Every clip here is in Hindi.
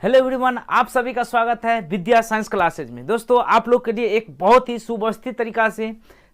हेलो एवरीवन, आप सभी का स्वागत है विद्या साइंस क्लासेज में। दोस्तों, आप लोग के लिए एक बहुत ही सुव्यवस्थित तरीका से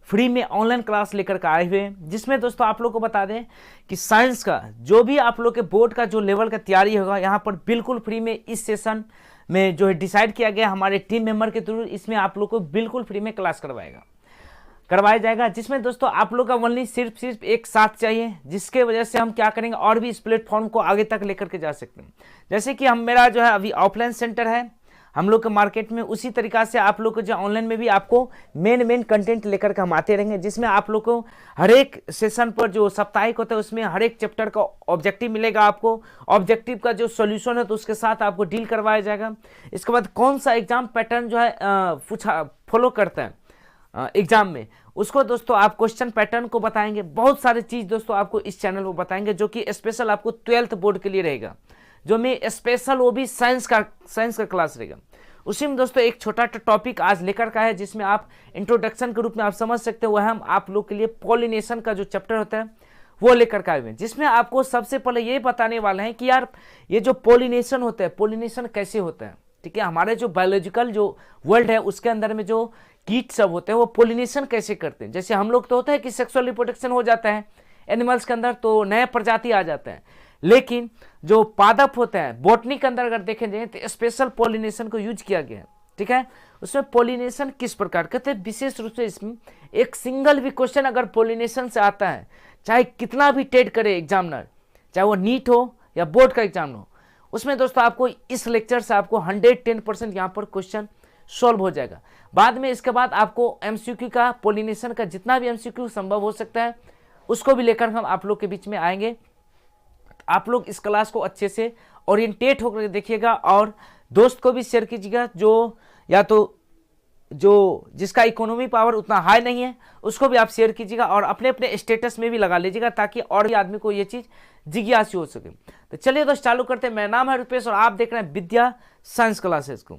फ्री में ऑनलाइन क्लास लेकर के आए हुए हैं, जिसमें दोस्तों आप लोग को बता दें कि साइंस का जो भी आप लोग के बोर्ड का जो लेवल का तैयारी होगा, यहाँ पर बिल्कुल फ्री में इस सेशन में जो है डिसाइड किया गया हमारे टीम मेंबर के थ्रू, इसमें आप लोग को बिल्कुल फ्री में क्लास करवाया जाएगा, जिसमें दोस्तों आप लोग का ओनली सिर्फ एक साथ चाहिए, जिसके वजह से हम क्या करेंगे और भी इस प्लेटफॉर्म को आगे तक लेकर के जा सकते हैं। जैसे कि मेरा जो है अभी ऑफलाइन सेंटर है हम लोग के मार्केट में, उसी तरीका से आप लोग को जो ऑनलाइन में भी आपको मेन कंटेंट लेकर के हम आते रहेंगे, जिसमें आप लोग को हर एक सेशन पर जो साप्ताहिक होता है उसमें हर एक चैप्टर का ऑब्जेक्टिव मिलेगा। आपको ऑब्जेक्टिव का जो सॉल्यूशन है तो उसके साथ आपको डील करवाया जाएगा। इसके बाद कौन सा एग्जाम पैटर्न जो है फॉलो करता है एग्जाम में, उसको दोस्तों आप क्वेश्चन पैटर्न को बताएंगे। बहुत सारी चीज दोस्तों आपको इस चैनल पर बताएंगे, जो कि स्पेशल आपको 12th बोर्ड के लिए रहेगा, जो में स्पेशल वो भी साइंस का क्लास रहेगा। उसी में दोस्तों एक छोटा टॉपिक आज लेकर का है, जिसमें आप इंट्रोडक्शन के रूप में आप समझ सकते हो, वह हम आप लोग के लिए पॉलिनेशन का जो चैप्टर होता है वो लेकर के आए हुए हैं, जिसमें आपको सबसे पहले ये बताने वाले हैं कि यार ये जो पॉलिनेशन होता है, पॉलिनेशन कैसे होता है। ठीक है, हमारे जो बायोलॉजिकल जो वर्ल्ड है उसके अंदर में जो कीट सब होते हैं वो पॉलिनेशन कैसे करते हैं। जैसे हम लोग तो होता है कि सेक्सुअल रिप्रोडक्शन हो जाता है एनिमल्स के अंदर, तो नए प्रजाति आ जाते हैं, लेकिन जो पादप होते हैं बॉटनी के अंदर अगर देखें जाए तो स्पेशल पॉलिनेशन को यूज किया गया है। ठीक है, उसमें पॉलिनेशन किस प्रकार कहते हैं, विशेष रूप से इसमें एक सिंगल भी क्वेश्चन अगर पॉलिनेशन से आता है, चाहे कितना भी टेट करे एग्जामिनर, चाहे वो नीट हो या बोर्ड का एग्जाम हो, उसमें दोस्तों आपको इस लेक्चर से आपको 110% यहाँ पर क्वेश्चन सॉल्व हो जाएगा। बाद में इसके बाद आपको एमसीक्यू का पॉलिनेशन का जितना भी एमसीक्यू संभव हो सकता है उसको भी लेकर हम आप लोग के बीच में आएंगे। आप लोग इस क्लास को अच्छे से ओरिएंटेट होकर देखिएगा और दोस्त को भी शेयर कीजिएगा, जो या तो जिसका इकोनॉमी पावर उतना हाई नहीं है उसको भी आप शेयर कीजिएगा और अपने अपने स्टेटस में भी लगा लीजिएगा, ताकि और भी आदमी को ये चीज़ जिज्ञासु हो सके। तो चलिए दोस्त चालू करते हैं। मेरा नाम है रुपेश और आप देख रहे हैं विद्या साइंस क्लासेस को।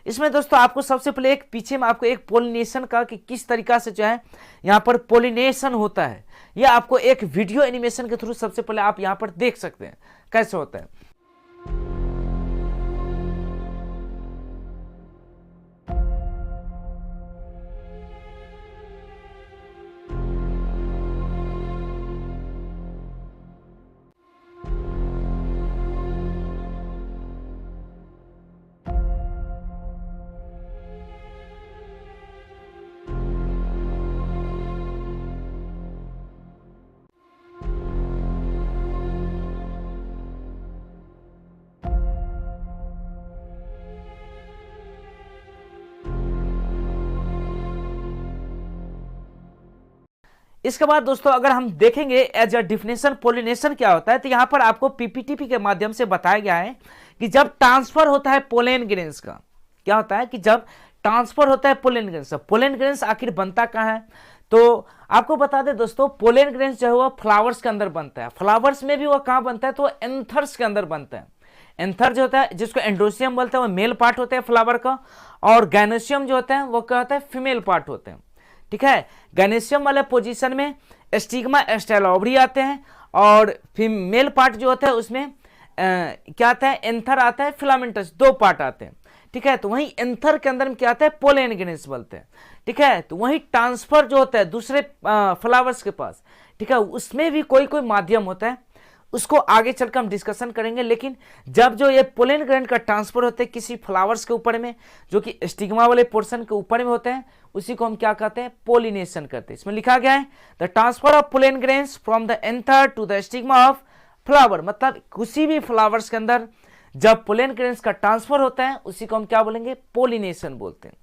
इसमें दोस्तों आपको सबसे पहले एक पीछे में आपको एक पोलिनेशन का कि किस तरीका से जो है यहाँ पर पोलिनेशन होता है, यह आपको एक वीडियो एनिमेशन के थ्रू सबसे पहले आप यहाँ पर देख सकते हैं कैसे होता है। इसके बाद दोस्तों अगर हम देखेंगे एज अ डिफिनेशन पोलिनेशन क्या होता है, तो यहां पर आपको पीपीटीपी के माध्यम से बताया गया है कि जब ट्रांसफर होता है पोलन ग्रेन्स का, क्या होता है कि जब ट्रांसफर होता है पोलन ग्रेन्स, पोलन ग्रेन्स आखिर बनता कहाँ है, तो आपको बता दें दोस्तों पोलन ग्रेन्स जो है वो फ्लावर्स के अंदर बनता है। फ्लावर्स में भी वो कहाँ बनता है, तो एंथर्स के अंदर बनता है। एंथर जो होता है जिसको एंड्रोसियम बोलते हैं वो मेल पार्ट होता है फ्लावर का, और गैनोसियम जो होता है वो क्या होता है, फीमेल पार्ट होते हैं। ठीक है, गैनेशियम वाले पोजीशन में स्टिग्मा स्टेलॉबरी आते हैं, और फीमेल पार्ट जो होता है उसमें क्या आता है, एंथर आता है, फिलामेंटस, दो पार्ट आते हैं। ठीक है, तो वहीं एंथर के अंदर में क्या आता है, पोलन ग्रेन्स बोलते हैं। ठीक है, तो वहीं ट्रांसफर जो होता है दूसरे फ्लावर्स के पास, ठीक है, उसमें भी कोई माध्यम होता है, उसको आगे चलकर हम डिस्कशन करेंगे। लेकिन जब जो ये पोलन ग्रेन का ट्रांसफर होता है किसी फ्लावर्स के ऊपर में, जो कि स्टिग्मा वाले पोर्शन के ऊपर में होते हैं, उसी को हम क्या कहते हैं, पोलिनेशन करते हैं। इसमें लिखा गया है the transfer of pollen grains from the anther to the stigma of flower, मतलब किसी भी फ्लावर्स के अंदर जब पोलन ग्रेन्स का ट्रांसफर होता है उसी को हम क्या बोलेंगे, पोलिनेशन बोलते हैं।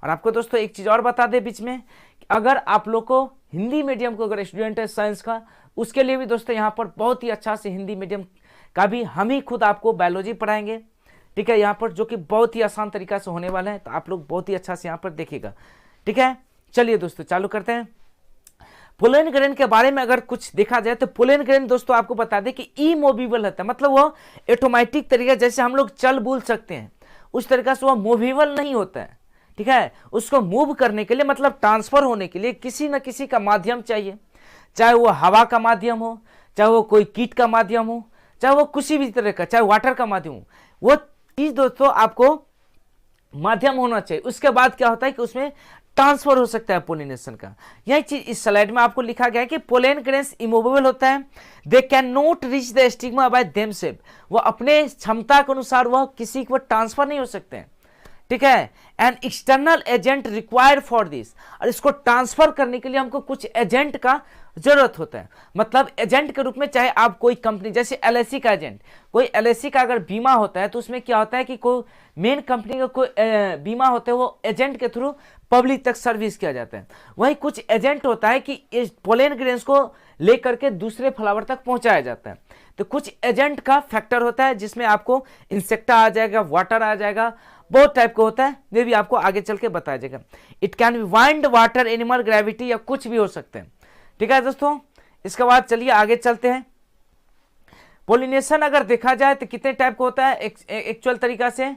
और आपको दोस्तों एक चीज और बता दें बीच में, अगर आप लोग को हिंदी मीडियम को अगर स्टूडेंट है साइंस का, उसके लिए भी दोस्तों यहाँ पर बहुत ही अच्छा से हिंदी मीडियम का भी हम ही खुद आपको बायोलॉजी पढ़ाएंगे। ठीक है, यहाँ पर जो कि बहुत ही आसान तरीका से होने वाला है, तो आप लोग बहुत ही अच्छा से यहाँ पर देखिएगा। ठीक है, चलिए दोस्तों चालू करते हैं। पोलन ग्रेन के बारे में अगर कुछ देखा जाए तो पोलन ग्रेन दोस्तों आपको बता दें कि इमूवेबल होता है, मतलब वो ऑटोमेटिक तरीका जैसे हम लोग चल बुल सकते हैं उस तरीका से वो मूवेबल नहीं होता है। ठीक है, उसको मूव करने के लिए मतलब ट्रांसफर होने के लिए किसी न किसी का माध्यम चाहिए, चाहे वो हवा का माध्यम हो, चाहे वो कोई कीट का माध्यम हो, चाहे वो किसी भी तरह का, चाहे वाटर का माध्यम हो, वो चीज दोस्तों आपको माध्यम होना चाहिए। उसके बाद क्या होता है कि उसमें ट्रांसफर हो सकता है पोलिनेशन का। यही चीज इस स्लाइड में आपको लिखा गया है कि पोलन ग्रेन्स इमूवेबल होता है, they can not reach the stigma by themself, वो अपने क्षमता के अनुसार वह किसी को ट्रांसफर नहीं हो सकते हैं, ठीक है। An external agent required for this, और इसको ट्रांसफर करने के लिए हमको कुछ एजेंट का जरूरत होता है। मतलब एजेंट के रूप में चाहे आप कोई कंपनी जैसे एलआईसी का एजेंट, कोई एलआईसी का अगर बीमा होता है तो उसमें क्या होता है कि कोई मेन कंपनी का कोई बीमा होता है, वो एजेंट के थ्रू पब्लिक तक सर्विस किया जाता है। वहीं कुछ एजेंट होता है कि इस पोलन ग्रेन्स को लेकर के दूसरे फ्लावर तक पहुंचाया जाता है। तो कुछ एजेंट का फैक्टर होता है जिसमें आपको इंसेक्टा आ जाएगा, वाटर आ जाएगा, बहुत टाइप का होता है, ये भी आपको आगे चल के बताया जाएगा। It can be wind, water, animal, gravity या कुछ भी हो सकते हैं, ठीक है दोस्तों। इसके बाद चलिए आगे चलते हैं। पोलिनेशन अगर देखा जाए तो कितने टाइप का होता है एक्चुअल तरीका से,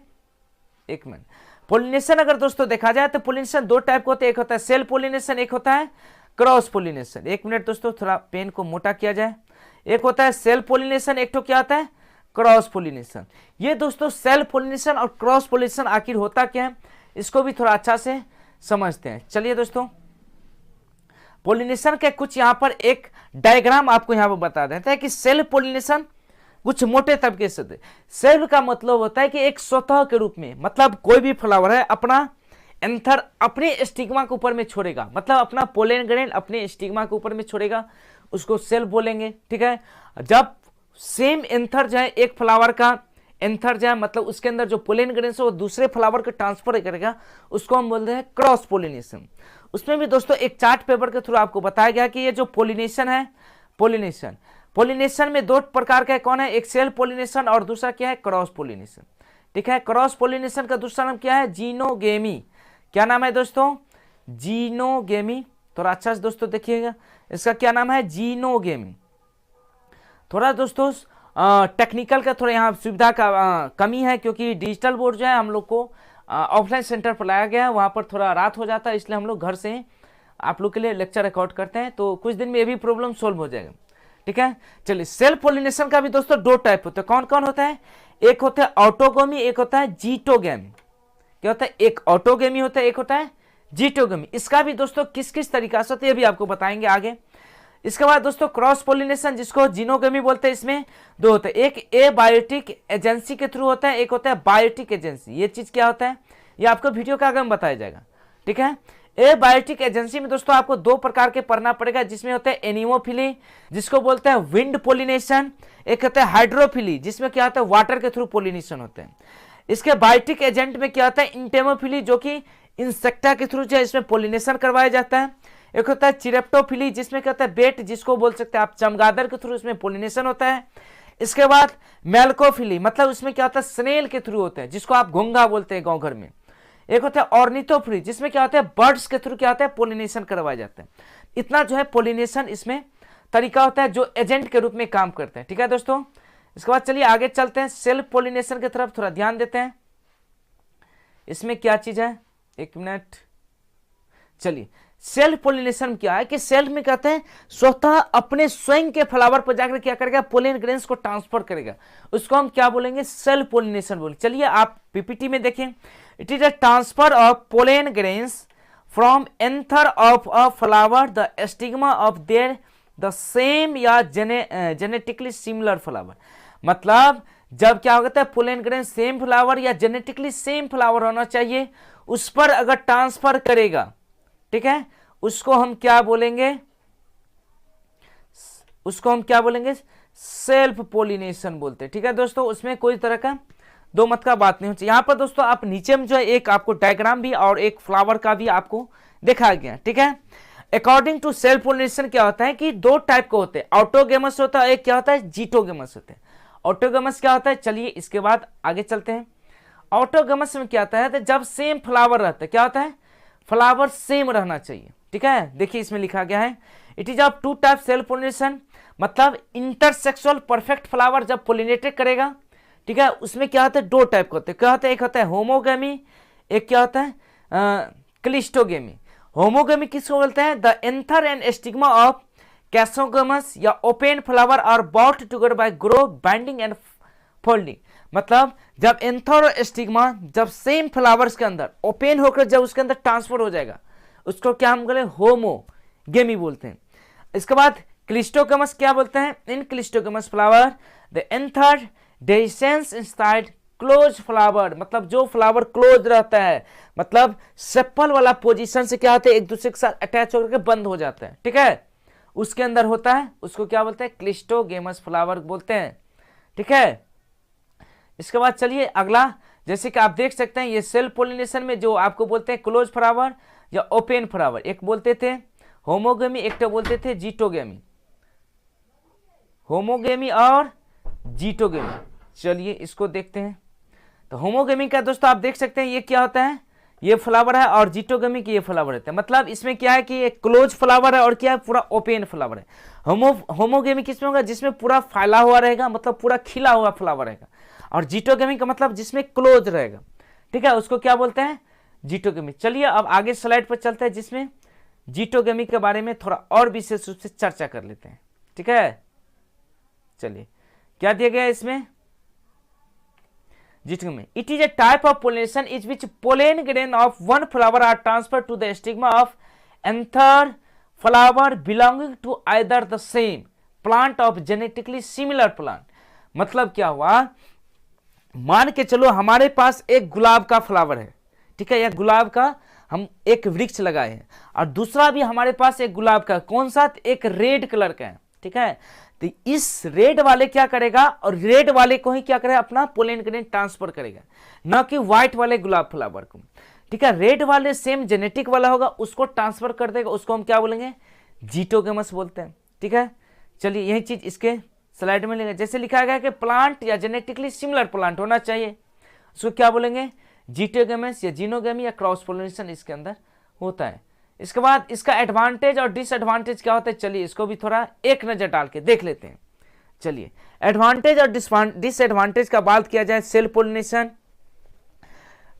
एक मिनट। पोलिनेशन अगर दोस्तों देखा जाए तो पोलिनेशन दो टाइप का होता है, एक होता है सेल्फ पोलिनेशन, एक होता है क्रॉस पोलिनेशन। एक मिनट दोस्तों, थोड़ा पेन को मोटा किया जाए। एक होता है सेल्फ पोलिनेशन, एक तो क्या होता है क्रॉस पोलिनेशन। ये दोस्तों सेल्फ पोलिनेशन और क्रॉस पोलिनेशन आखिर होता क्या है, इसको भी थोड़ा अच्छा से समझते हैं। चलिए दोस्तों, पोलिनेशन के कुछ यहां पर एक डायग्राम आपको यहां पर बता देते हैं कि सेल्फ पोलिनेशन कुछ मोटे तरीके से, सेल्फ का मतलब होता है कि एक स्वतः के रूप में, मतलब कोई भी फ्लावर है अपना एंथर अपने स्टिग्मा के ऊपर में छोड़ेगा, मतलब अपना पोलन ग्रेन अपने स्टिग्मा के ऊपर में छोड़ेगा, उसको सेल्फ बोलेंगे, ठीक है। जब सेम एंथर जो है एक फ्लावर का एंथर जो है, मतलब उसके अंदर जो पोलन ग्रेन है वो दूसरे फ्लावर को ट्रांसफर करेगा, उसको हम बोलते हैं क्रॉस पोलिनेशन। उसमें भी दोस्तों एक चार्ट पेपर के थ्रू आपको बताया गया कि ये जो पोलिनेशन है, पोलिनेशन में दो प्रकार का कौन है, एक सेल्फ पोलिनेशन और दूसरा क्या है क्रॉस पोलिनेशन, ठीक है। क्रॉस पोलिनेशन का दूसरा नाम क्या है, जीनोगेमी। क्या नाम है दोस्तों, जीनोगेमी। थोड़ा अच्छा से दोस्तों देखिएगा, इसका क्या नाम है, जीनोगेमी। थोड़ा दोस्तों टेक्निकल का थोड़ा यहाँ सुविधा का कमी है, क्योंकि डिजिटल बोर्ड जो है हम लोग को ऑफलाइन सेंटर पर लाया गया है, वहाँ पर थोड़ा रात हो जाता है, इसलिए हम लोग घर से आप लोग के लिए लेक्चर रिकॉर्ड करते हैं। तो कुछ दिन में ये भी प्रॉब्लम सोल्व हो जाएगा, ठीक है। चलिए, सेल्फ पोलिनेशन का भी दोस्तों दो टाइप होते हैं। कौन कौन होता है, एक होता है ऑटोगेमी, एक होता है जीटोगेमी। क्या होता है, एक ऑटोगेमी होता है, एक होता है जीटोगेमी। इसका भी दोस्तों किस किस तरीका से होता है ये भी आपको बताएंगे आगे। इसके बाद दोस्तों क्रॉस पोलिनेशन जिसको जीनोगेमी बोलते हैं, इसमें दो होते हैं, एक ए बायोटिक एजेंसी के थ्रू होता है, एक होता है बायोटिक एजेंसी। ये चीज क्या होता है ये आपको वीडियो का आगे में बताया जाएगा, ठीक है। ए बायोटिक एजेंसी में दोस्तों आपको दो प्रकार के पढ़ना पड़ेगा, जिसमें होता है एनिमोफिली जिसको बोलते हैं विंड पोलिनेशन, एक होता है हाइड्रोफिली जिसमें क्या होता है वाटर के थ्रू पोलिनेशन होते हैं। इसके बायोटिक एजेंट में क्या होता है इंटेमोफिली, जो कि इंसेक्टा के थ्रू जो है इसमें पोलिनेशन करवाया जाता है। एक होता है चिरेप्टोफिली जिसमें क्या होता है बेट जिसको बोल सकते हैं आप चमगादड़ के थ्रू इसमें पोलिनेशन होता है। इसके बाद मेल्कोफिली, मतलब उसमें क्या होता है स्नेल के थ्रू होता है, जिसको आप घोंघा बोलते हैं गांव घर में। एक होता है ऑर्निथोफिली जिसमें क्या होता है बर्ड्स के थ्रू क्या होता है पोलिनेशन करवाया जाता है। इतना जो है पोलिनेशन इसमें तरीका होता है जो एजेंट के रूप में काम करते हैं, ठीक है दोस्तों। इसके बाद चलिए आगे चलते हैं, सेल्फ पोलिनेशन की तरफ थोड़ा ध्यान देते हैं। इसमें क्या चीज है, एक मिनट। चलिए, सेल्फ पोलिनेशन क्या है कि सेल्फ में कहते हैं स्वतः अपने स्वयं के फ्लावर पर जाकर क्या करेगा पोलन ग्रेन्स को ट्रांसफर करेगा, उसको हम क्या बोलेंगे सेल्फ पोलिनेशन बोलेंगे। चलिए आप पीपीटी में देखें, it is a transfer of pollen grains from anther of a flower the stigma of their the same या जेनेटिकली सिमिलर फ्लावर। मतलब जब क्या होता है पोलन ग्रेन सेम फ्लावर या जेनेटिकली सेम फ्लावर होना चाहिए उस पर अगर ट्रांसफर करेगा, ठीक है, उसको हम क्या बोलेंगे, उसको हम क्या बोलेंगे सेल्फ पोलिनेशन बोलते हैं, ठीक है दोस्तों। उसमें कोई तरह का दो मत का बात नहीं होती। यहां पर दोस्तों आप नीचे में जो है एक आपको डायग्राम भी और एक फ्लावर का भी आपको दिखाया गया, ठीक है। अकॉर्डिंग टू सेल्फ पोलिनेशन क्या होता है कि दो टाइप के होते हैं, ऑटोगेमस होता है, एक क्या होता है जीटोगेमस होते हैं। ऑटोगेमस क्या होता है, चलिए इसके बाद आगे चलते हैं। ऑटोगेमस में क्या होता है, तो जब सेम फ्लावर रहता है, क्या होता है फ्लावर सेम रहना चाहिए, ठीक है। देखिए इसमें लिखा गया है it is of two type self pollination, मतलब इंटरसेक्सुअल परफेक्ट फ्लावर जब पोलिनेटेड करेगा, ठीक है, उसमें क्या होता है दो टाइप के होते हैं। क्या होता है, एक होता है होमोगेमी, एक क्या होता है क्लिस्टोगेमी। होमोगेमी किसको बोलते हैं, the anther and stigma of chasmogamous या open flower are both together by grow binding and folding. मतलब जब एंथर और स्टिग्मा जब सेम फ्लावर्स के अंदर ओपन होकर जब उसके अंदर ट्रांसफर हो जाएगा, उसको क्या हम बोले, होमोगेमी बोलते हैं। इसके बाद क्लिस्टोगेमस क्या बोलते हैं, in cleistogamous flower the anther डेhiscence इनसाइड क्लोज फ्लावर, मतलब जो फ्लावर क्लोज रहता है, मतलब सेपल वाला पोजीशन से क्या होता है, एक दूसरे के साथ अटैच होकर के बंद हो जाता है, ठीक है, उसके अंदर होता है, उसको क्या बोलते हैं, क्लिस्टोगेमस फ्लावर बोलते हैं, ठीक है। इसके बाद चलिए अगला, जैसे कि आप देख सकते हैं ये सेल्फ पोलिनेशन में जो आपको बोलते हैं क्लोज फ्लावर या ओपन फ्लावर, एक बोलते थे होमोगेमी, एक तो बोलते थे जीटोगेमी, होमोगेमी और जीटोगेमी। चलिए इसको देखते हैं। तो होमोगेमी का दोस्तों आप देख सकते हैं ये क्या होता है, ये फ्लावर है, और जीटोगेमी की ये फ्लावर रहता है। मतलब इसमें क्या है कि ये क्लोज फ्लावर है और क्या है, पूरा ओपन फ्लावर है। होमोगेमी किसमें होगा, जिसमें पूरा फैला हुआ रहेगा, मतलब पूरा खिला हुआ फ्लावर रहेगा। और जीटोगेमी का मतलब जिसमें क्लोज रहेगा, ठीक है, उसको क्या बोलते हैं, जीटोगेमी। चलिए अब आगे स्लाइड पर चलते हैं, जिसमें जीटोगेमी के बारे में थोड़ा और विशेष रूप से चर्चा कर लेते हैं, ठीक है। चलिए क्या दिया गया है इसमें, geitonogamy, it is a type of pollination is which pollen grain of one flower are transfer to the stigma of anther flower belonging to either the same plant of genetically similar plant. मतलब क्या हुआ, मान के चलो हमारे पास एक गुलाब का फ्लावर है, ठीक है, या गुलाब का हम एक वृक्ष लगाए हैं, और दूसरा भी हमारे पास एक गुलाब का, कौन सा, एक रेड कलर का है, ठीक है। तो इस रेड वाले क्या करेगा, और रेड वाले को ही क्या करेगा, अपना पोलन ग्रेन ट्रांसफर करेगा, न कि व्हाइट वाले गुलाब फ्लावर को, ठीक है। रेड वाले सेम जेनेटिक वाला होगा, उसको ट्रांसफर कर देगा, उसको हम क्या बोलेंगे, जीटोगेमस बोलते हैं, ठीक है। चलिए यही चीज इसके स्लाइड में लेंगे, जैसे लिखा गया कि प्लांट या जेनेटिकली सिमिलर प्लांट होना चाहिए, उसको क्या बोलेंगे, जीटोगेमस या जीनोगेमी या क्रॉस पोलिनेशन इसके अंदर होता है। इसके बाद इसका एडवांटेज और डिसएडवांटेज क्या होता है, चलिए इसको भी थोड़ा एक नजर डाल के देख लेते हैं। चलिए एडवांटेज और डिसएडवांटेज का बात किया जाए, सेल्फ पोलिनेशन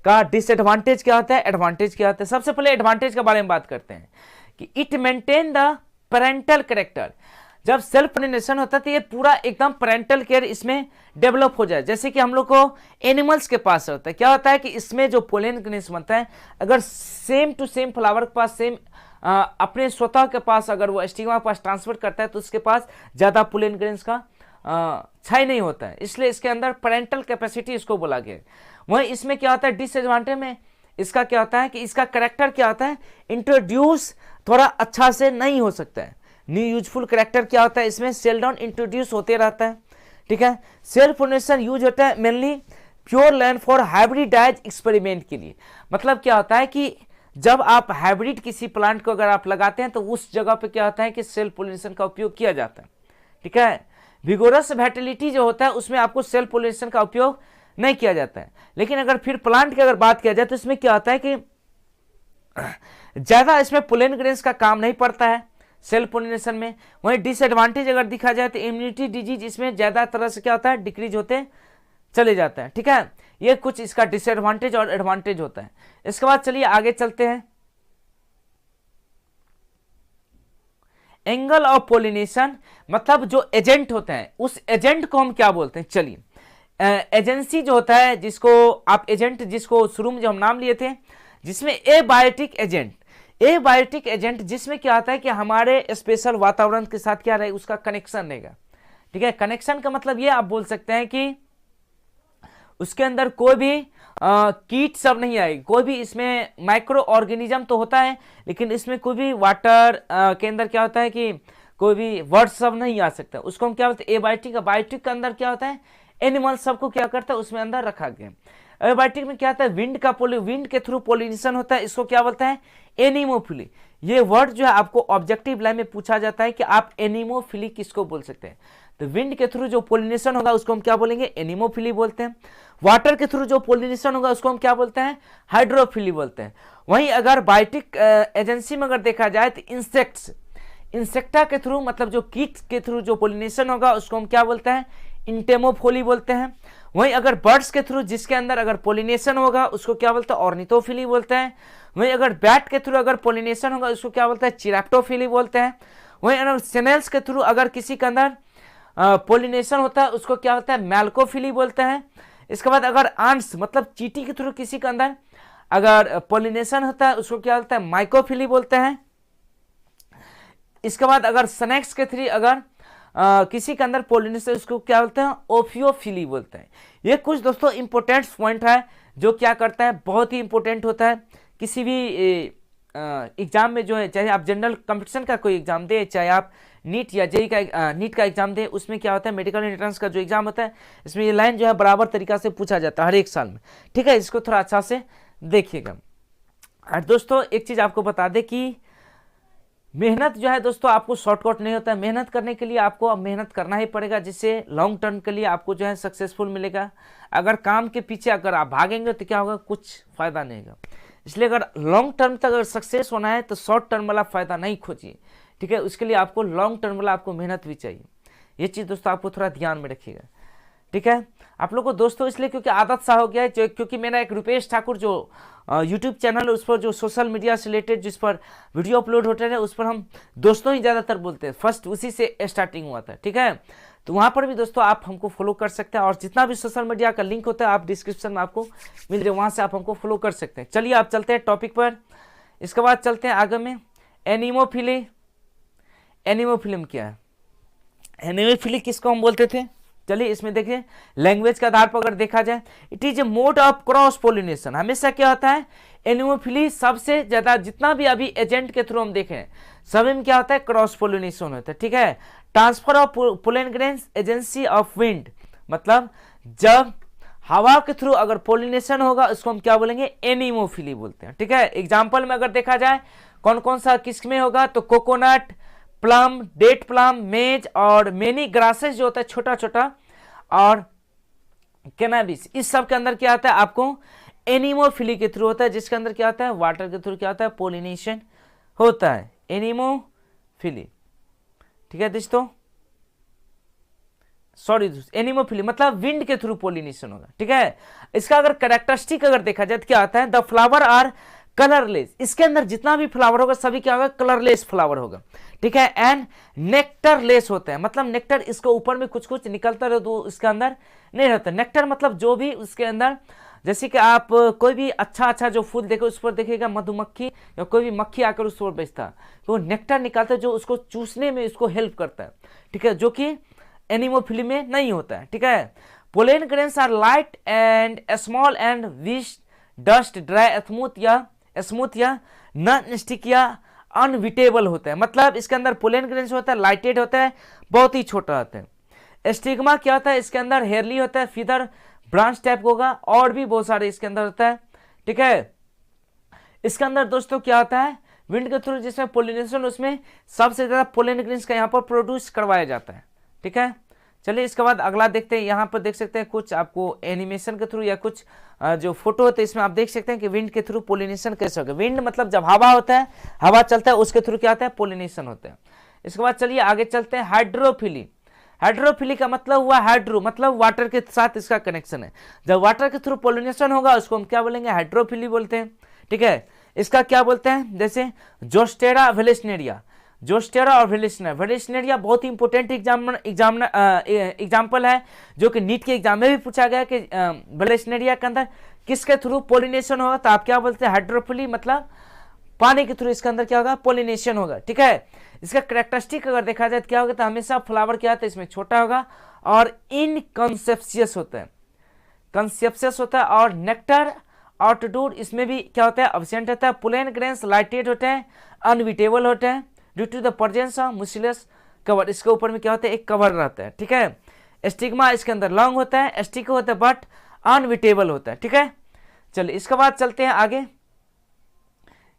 का डिसएडवांटेज क्या होता है, एडवांटेज क्या होता है। सबसे पहले एडवांटेज के बारे में बात करते हैं कि it maintain the parental character. जब सेल्फ पोलिनेशन होता है तो ये पूरा एकदम पेरेंटल केयर इसमें डेवलप हो जाए, जैसे कि हम लोग को एनिमल्स के पास होता है, क्या होता है कि इसमें जो पोलन ग्रेन्स बनता है, अगर सेम टू सेम फ्लावर के पास सेम अपने स्वतः के पास अगर वो स्टिग्मा के पास ट्रांसफर करता है तो उसके पास ज़्यादा पोलन ग्रेन्स का क्षय नहीं होता है, इसलिए इसके अंदर पेरेंटल कैपेसिटी इसको बोला गया। वहीं इसमें क्या होता है, डिसएडवांटेज में इसका क्या होता है कि इसका करेक्टर क्या होता है, इंट्रोड्यूस थोड़ा अच्छा से नहीं हो सकता है। न्यू यूजफुल करेक्टर क्या होता है, इसमें सेल डाउन इंट्रोड्यूस होते रहता है, ठीक है। सेल्फ पोलिनेशन यूज होता है mainly pure land for hybridize experiment के लिए। मतलब क्या होता है कि जब आप हाइब्रिड किसी प्लांट को अगर आप लगाते हैं तो उस जगह पे क्या होता है कि सेल्फ पोलिनेशन का उपयोग किया जाता है, ठीक है। विगोरस वाइटैलिटी जो होता है उसमें आपको सेल्फ पोलिनेशन का उपयोग नहीं किया जाता है। लेकिन अगर फिर प्लांट की अगर बात किया जाए तो इसमें क्या होता है कि ज्यादा इसमें पोलन ग्रेन्स का काम नहीं पड़ता है सेल्फ पोलिनेशन में। वहीं डिसएडवांटेज अगर दिखा जाए तो इम्यूनिटी डिजीज इसमें ज्यादा तरह से क्या होता है, डिक्रीज होते चले जाता है, ठीक है। ये कुछ इसका डिसएडवांटेज और एडवांटेज होता है। इसके बाद चलिए आगे चलते हैं। एंगल ऑफ पोलिनेशन, मतलब जो एजेंट होते हैं उस एजेंट को हम क्या बोलते हैं। चलिए एजेंसी जो होता है, जिसको आप एजेंट, जिसको शुरू में जो हम नाम लिए थे, जिसमें एबायोटिक एजेंट, एबायोटिक एजेंट जिसमें क्या होता है कि हमारे स्पेशल वातावरण के साथ क्या रहेगा, उसका कनेक्शन रहेगा, ठीक है। कनेक्शन का मतलब ये आप बोल सकते हैं कि उसके अंदर कोई भी कीट सब नहीं आएगी, कोई भी इसमें माइक्रो ऑर्गेनिज्म तो होता है लेकिन इसमें कोई भी वाटर के अंदर क्या होता है कि कोई भी वर्ड सब नहीं आ सकता, उसको हम क्या बोलते हैं एबायोटिक। बायोटिक के अंदर क्या होता है, एनिमल सबको क्या करता है उसमें अंदर रखा गया। एबायोटिक में क्या होता है, विंड के थ्रू पोलिनेशन होता है, इसको क्या बोलता है, एनीमोफिली। ये वर्ड जो है आपको ऑब्जेक्टिव लाइन में पूछा जाता है कि आप एनीमोफिली किसको बोल सकते हैं। तो विंड के थ्रू जो पोलिनेशन होगा उसको हम क्या बोलेंगे, एनीमोफिली बोलते हैं। वाटर के थ्रू जो पोलिनेशन होगा उसको हम क्या बोलते हैं, हाइड्रोफिली बोलते हैं। वहीं अगर बायोटिक एजेंसी में अगर देखा जाए तो इंसेक्टा के थ्रू, मतलब जो कीट के थ्रू जो पोलिनेशन होगा उसको हम क्या बोलते हैं, इंटेमोफिली बोलते हैं। वहीं अगर बर्ड्स के थ्रू जिसके अंदर अगर पोलिनेशन होगा उसको क्या बोलते हैं, ऑर्निथोफिली बोलते हैं। वहीं अगर बैट के थ्रू अगर पोलिनेशन होगा उसको क्या बोलते हैं, चिरैप्टोफिली बोलते हैं। वहीं अगर स्नेल्स के थ्रू अगर किसी के अंदर पोलिनेशन होता है उसको क्या होता है, मैल्कोफिली बोलते हैं। इसके बाद अगर आंट्स मतलब चींटी के थ्रू किसी के अंदर अगर पोलिनेशन होता है उसको क्या बोलते हैं, माइकोफिली बोलते हैं। इसके बाद अगर स्नेक्स के थ्रू अगर किसी के अंदर पोलिनेशन उसको क्या बोलते हैं, ओफियोफिली बोलते हैं। ये कुछ दोस्तों इंपॉर्टेंट पॉइंट है जो क्या करता है, बहुत ही इंपॉर्टेंट होता है किसी भी एग्जाम में जो है, चाहे आप जनरल कंपटीशन का कोई एग्जाम दे, चाहे आप नीट या जेई का नीट का एग्जाम दे, उसमें क्या होता है मेडिकल एंट्रेंस का जो एग्जाम होता है इसमें ये लाइन जो है बराबर तरीका से पूछा जाता है हर एक साल में। ठीक है, इसको थोड़ा अच्छा से देखिएगा। और दोस्तों एक चीज आपको बता दें कि मेहनत जो है दोस्तों आपको शॉर्टकट नहीं होता है, मेहनत करने के लिए आपको अब मेहनत करना ही पड़ेगा, जिससे लॉन्ग टर्म के लिए आपको जो है सक्सेसफुल मिलेगा। अगर काम के पीछे अगर आप भागेंगे तो क्या होगा, कुछ फायदा नहीं होगा। इसलिए अगर लॉन्ग टर्म तक अगर सक्सेस होना है तो शॉर्ट टर्म वाला फायदा नहीं खोजिए। ठीक है, उसके लिए आपको लॉन्ग टर्म वाला आपको मेहनत भी चाहिए। ये चीज़ दोस्तों आपको थोड़ा ध्यान में रखिएगा। ठीक है, आप लोग को दोस्तों इसलिए क्योंकि आदत सा हो गया है, क्योंकि मेरा एक रुपेश ठाकुर जो यूट्यूब चैनल है उस पर जो सोशल मीडिया से रिलेटेड जिस पर वीडियो अपलोड होते हैं उस पर हम दोस्तों ही ज़्यादातर बोलते हैं, फर्स्ट उसी से स्टार्टिंग हुआ था। ठीक है, तो वहाँ पर भी दोस्तों आप हमको फॉलो कर सकते हैं, और जितना भी सोशल मीडिया का लिंक होता है आप डिस्क्रिप्शन में आपको मिल जाए, वहाँ से आप हमको फॉलो कर सकते हैं। चलिए आप चलते हैं टॉपिक पर। इसके बाद चलते हैं आगे में एनिमोफिली। एनिमोफिली क्या है, एनिमोफिली किसको हम बोलते थे, चलिए इसमें देखिए लैंग्वेज के आधार पर अगर देखा जाए, it is A mode of cross pollination. हमेशा क्या होता है, एनिमोफिली सबसे ज्यादा जितना भी अभी एजेंट के थ्रू हम देखें सभी में क्या होता है, क्रॉस पोलिनेशन होता है। ठीक है, transfer of pollen grains agency of wind, मतलब जब हवा के थ्रू अगर पोलिनेशन होगा उसको हम क्या बोलेंगे, एनिमोफिली बोलते हैं। ठीक है, एग्जाम्पल में अगर देखा जाए कौन कौन सा किसमें होगा, तो कोकोनट, प्लम, डेट प्लम, मेज और मेनी ग्रासेस जो होता है छोटा छोटा, और कैनाबिस, इस सब के अंदर क्या आता है आपको एनिमोफिली के थ्रू होता है, जिसके अंदर क्या होता है वाटर के थ्रू क्या होता है पोलिनेशन होता है, एनिमोफिली। ठीक है दोस्तों, सॉरी एनिमोफिली मतलब विंड के थ्रू पोलिनेशन होगा। ठीक है, इसका अगर कैरेक्टरिस्टिक अगर देखा जाए तो क्या आता है, द फ्लावर आर कलरलेस, इसके अंदर जितना भी फ्लावर होगा सभी क्या होगा, कलरलेस फ्लावर होगा। ठीक है, एंड नेक्टर लेस होता है, मतलब नेक्टर इसके ऊपर में कुछ कुछ निकलता रहे तो इसके अंदर नहीं रहता। नेक्टर मतलब जो भी उसके अंदर, जैसे कि आप कोई भी अच्छा जो फूल देखे उस पर देखिएगा मधुमक्खी या कोई भी मक्खी आकर उस पर बेचता है तो नेक्टर निकालता है जो उसको चूसने में इसको हेल्प करता है। ठीक है, जो कि एनिमोफिली में नहीं होता है। ठीक है, pollen grains are light and small and which dust dry smooth या नॉन स्टिक या अनविटेबल होता है, मतलब इसके अंदर पोलन ग्रेन्स होता है, लाइटेड होता है, बहुत ही छोटा होता है। स्टिग्मा क्या होता है, इसके अंदर हेयरली होता है, फीदर ब्रांच टाइप होगा, और भी बहुत सारे इसके अंदर होता है। ठीक है, इसके अंदर दोस्तों क्या होता है, विंड के थ्रू जिसमें पोलिनेशन उसमें सबसे ज्यादा पोलन ग्रेन्स का यहाँ पर प्रोड्यूस करवाया जाता है। ठीक है, चलिए इसके बाद अगला देखते हैं। यहाँ पर देख सकते हैं कुछ आपको एनिमेशन के थ्रू या कुछ जो फोटो होते हैं इसमें आप देख सकते हैं कि विंड के थ्रू पोलिनेशन कैसे होगा। विंड मतलब जब हवा होता है, हवा चलता है उसके थ्रू क्या होता है, पोलिनेशन होता है। इसके बाद चलिए आगे चलते हैं हाइड्रोफिली। हाइड्रोफिली का मतलब हुआ हाइड्रो मतलब वाटर के साथ इसका कनेक्शन है, जब वाटर के थ्रू पोलिनेशन होगा उसको हम क्या बोलेंगे, हाइड्रोफिली बोलते हैं। ठीक है, इसका क्या बोलते हैं, जैसे जोस्टेरा वेलेस्नेरिया, जोस्टेरा और वेलेस्नेरिया बहुत ही इंपॉर्टेंट एग्जाम्पल है जो कि नीट के एग्जाम में भी पूछा गया कि वेलेस्नेरिया के अंदर किसके थ्रू पोलिनेशन होगा, तो आप क्या बोलते हैं, हाइड्रोफिली मतलब पानी के थ्रू इसके अंदर क्या होगा, पोलिनेशन होगा। ठीक है, इसका कैरेक्टरिस्टिक अगर देखा जाए तो क्या होगा, तो हमेशा फ्लावर क्या होता है इसमें छोटा होगा और इनकॉन्सेप्शियस होता है, कंसेप्शियस होता है, और नेक्टर आउटडोर इसमें भी क्या होता है, अब्सेंट होता है। पोलन ग्रेन्स लाइटेड होते हैं, अनविटेबल होते हैं due to the presence of mucilage cover, इसके ऊपर में क्या होता है, एक कवर रहता है। ठीक है, स्टिग्मा इसके अंदर लॉन्ग होता है, स्टिक होता है बट अनविटेबल होता है। ठीक है, चलिए इसके बाद चलते हैं आगे।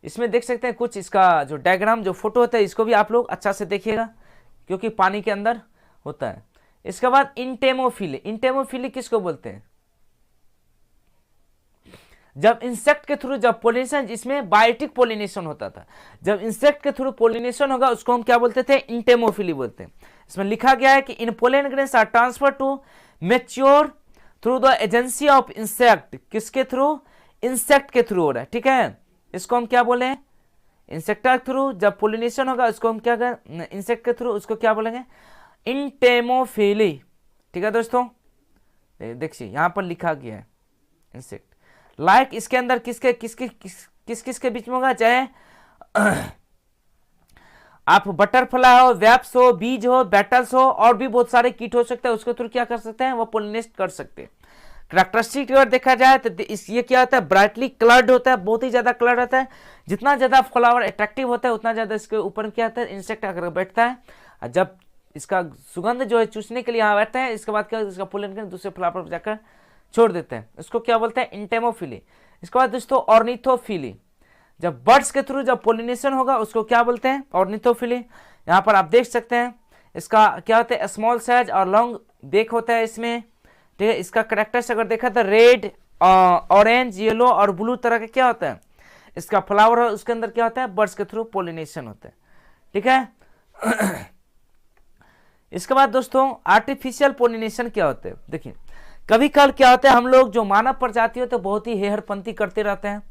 इसमें देख सकते हैं कुछ इसका जो डायग्राम जो फोटो होता है इसको भी आप लोग अच्छा से देखिएगा क्योंकि पानी के अंदर होता है। इसके बाद इंटेमोफिली, इंटेमोफिली किसको बोलते हैं, जब इंसेक्ट के थ्रू जब पोलिनेशन, इसमें बायोटिक पोलिनेशन होता था, जब इंसेक्ट के थ्रू पोलिनेशन होगा उसको हम क्या बोलते थे, इंटेमोफिली बोलते हैं। इसमें लिखा गया है कि इन pollen grains are transfer to mature through the agency of insect, किसके थ्रू, इंसेक्ट के थ्रू हो रहा है। ठीक है, इसको हम क्या बोले, इंसेक्ट के थ्रू जब पोलिनेशन होगा उसको हम क्या करें, इंसेक्ट के थ्रू उसको क्या बोलेंगे, इंटेमोफिली। ठीक है दोस्तों, देखिए यहाँ पर लिखा गया है इंसेक्ट लाइक, इसके अंदर किसके किसके किस किस के बीच में होगा, चाहे आप बटरफ्लाई हो, वेब्स हो, बीज हो, बैटल्स हो, और भी बहुत सारे कीट हो सकते हैं, उसके थ्रू क्या कर सकते हैं, वो पोलिनेट कर सकते हैं। कैरेक्टरिस्टिक अगर देखा जाए तो ये क्या होता है, ब्राइटली कलर्ड होता है, बहुत ही ज्यादा कलर्ड होता है। जितना ज्यादा फ्लावर अट्रैक्टिव होता है उतना ज्यादा इसके ऊपर क्या होता है, इंसेक्ट आकर बैठता है, और जब इसका सुगंध जो है चूसने के लिए यहाँ बैठता है, इसके बाद क्या इसका पोलन दूसरे फ्लावर पर जाकर छोड़ देते हैं, उसको क्या बोलते हैं, इंटेमोफिली। इसके बाद दोस्तों ऑर्निथोफिली, जब बर्ड्स के थ्रू जब पोलिनेशन होगा उसको क्या बोलते हैं, ऑर्निथोफिली। यहाँ पर आप देख सकते हैं इसका क्या होता है, स्मॉल साइज और लॉन्ग बेक होता है इसमें, ठीक है। इसका करेक्टर्स अगर देखा तो रेड, ऑरेंज, येलो और ब्लू तरह का क्या होता है, इसका फ्लावर है, उसके अंदर क्या होता है, बर्ड्स के थ्रू पोलिनेशन होता है, ठीक है। इसके बाद दोस्तों आर्टिफिशियल पोलिनेशन क्या होता है, देखिए कभी काल क्या होता है, हम लोग जो मानव प्रजाति होते हैं बहुत ही हेहरपंती करते रहते हैं,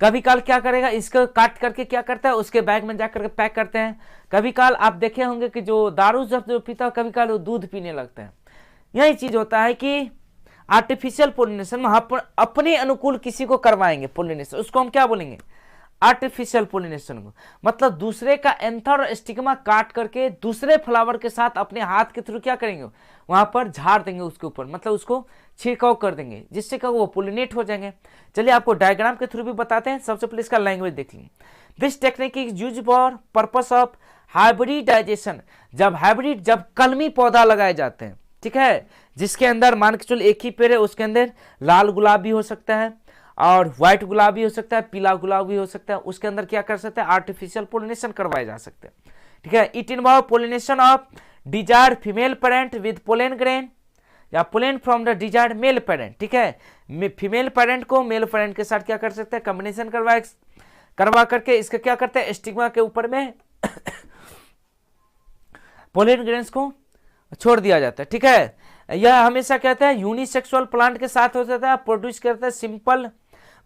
कभी काल क्या करेगा, इसको काट करके क्या करता है, उसके बैग में जाकर के पैक करते हैं। कभी काल आप देखे होंगे कि जो दारू जब जो पीता है, कभी काल वो दूध पीने लगता है। यही चीज होता है कि आर्टिफिशियल पोलिनेशन में हम अपने अनुकूल किसी को करवाएंगे पोलिनेशन, उसको हम क्या बोलेंगे, आर्टिफिशियल पोलिनेशन को। मतलब दूसरे का एंथर और स्टिग्मा काट करके दूसरे फ्लावर के साथ अपने हाथ के थ्रू क्या करेंगे, वहां पर झाड़ देंगे उसके ऊपर, मतलब उसको छिड़काव कर देंगे, जिससे क्या वो पोलिनेट हो जाएंगे। चलिए आपको डायग्राम के थ्रू भी बताते हैं। सबसे पहले इसका लैंग्वेज देख लीजिए। This technique is use for purpose of hybridization, जब कलमी पौधा लगाए जाते हैं, ठीक है, जिसके अंदर मान के चलो एक ही पेड़ है, उसके अंदर लाल गुलाब भी हो सकता है और व्हाइट गुलाब भी हो सकता है, पीला गुलाब भी हो सकता है, उसके अंदर क्या कर सकते हैं, आर्टिफिशियल पोलिनेशन करवाए जा सकते हैं, ठीक है। It involve pollination of desired female parent with pollen grain या pollen from the desired male parent, ठीक है। फीमेल पेरेंट को मेल पेरेंट के साथ क्या कर सकते हैं, कॉम्बिनेशन करवा करके इसका क्या करते हैं, स्टिग्मा के ऊपर में पोलन ग्रेन्स को छोड़ दिया जाता है, ठीक है। यह हमेशा कहते हैं यूनिसेक्सुअल प्लांट के साथ हो जाता है, प्रोड्यूस करता है simple,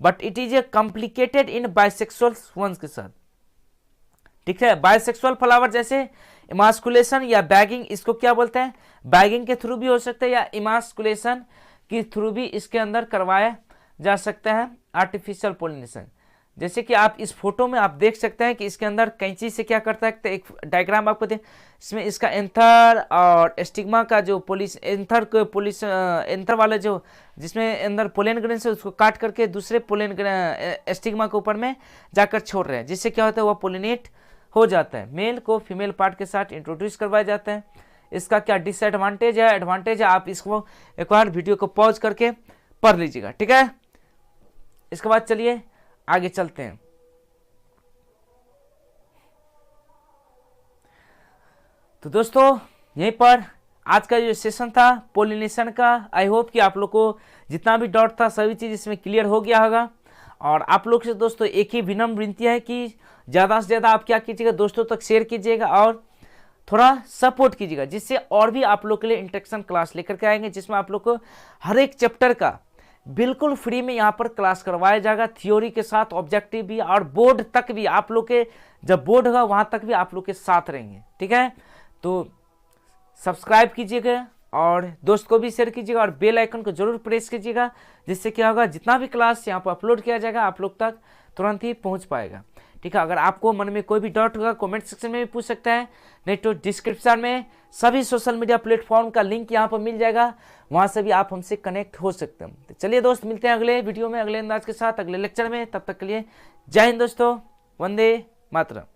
but it is a complicated in bisexual ones के साथ, ठीक है। बाइसेक्सुअल फ्लावर जैसे इमास्कुलेशन या बैगिंग, इसको क्या बोलते हैं, बैगिंग के थ्रू भी हो सकता है या इमास्कुलेशन के थ्रू भी इसके अंदर करवाया जा सकता है आर्टिफिशियल पोलिनेशन। जैसे कि आप इस फोटो में आप देख सकते हैं कि इसके अंदर कैंची से क्या करता है, तो एक डायग्राम आपको दे, इसमें इसका एंथर और स्टिग्मा का जो एंथर वाला जो जिसमें अंदर पोलन ग्रेन से उसको काट करके दूसरे पोलन स्टिग्मा के ऊपर में जाकर छोड़ रहे हैं, जिससे क्या होता है, वह पोलिनेट हो जाता है। मेल को फीमेल पार्ट के साथ इंट्रोड्यूस करवाया जाता है। इसका क्या डिसएडवांटेज है, एडवांटेज है, आप इसको एक बार वीडियो को पॉज करके पढ़ लीजिएगा, ठीक है। इसके बाद चलिए आगे चलते हैं। तो दोस्तों यहीं पर आज का जो सेशन था पोलिनेशन का, आई होप कि आप लोग को जितना भी डाउट था सभी चीज इसमें क्लियर हो गया होगा। और आप लोग से दोस्तों एक ही विनम्र विनती है कि ज़्यादा से ज़्यादा आप क्या कीजिएगा, दोस्तों तक शेयर कीजिएगा और थोड़ा सपोर्ट कीजिएगा, जिससे और भी आप लोग के लिए इंटरेक्शन क्लास लेकर के आएंगे, जिसमें आप लोग को हर एक चैप्टर का बिल्कुल फ्री में यहाँ पर क्लास करवाया जाएगा, थ्योरी के साथ ऑब्जेक्टिव भी, और बोर्ड तक भी आप लोग के जब बोर्ड होगा वहाँ तक भी आप लोग के साथ रहेंगे, ठीक है। तो सब्सक्राइब कीजिएगा और दोस्त को भी शेयर कीजिएगा और बेल आइकन को जरूर प्रेस कीजिएगा, जिससे क्या होगा, जितना भी क्लास यहाँ पर अपलोड किया जाएगा आप लोग तक तुरंत ही पहुँच पाएगा, ठीक है। अगर आपको मन में कोई भी डाउट होगा कमेंट सेक्शन में भी पूछ सकता है, नहीं तो डिस्क्रिप्शन में सभी सोशल मीडिया प्लेटफॉर्म का लिंक यहाँ पर मिल जाएगा, वहाँ से भी आप हमसे कनेक्ट हो सकते हैं। तो चलिए दोस्त, मिलते हैं अगले वीडियो में अगले अंदाज के साथ अगले लेक्चर में। तब तक के लिए जय हिंद दोस्तों, वंदे मातरम।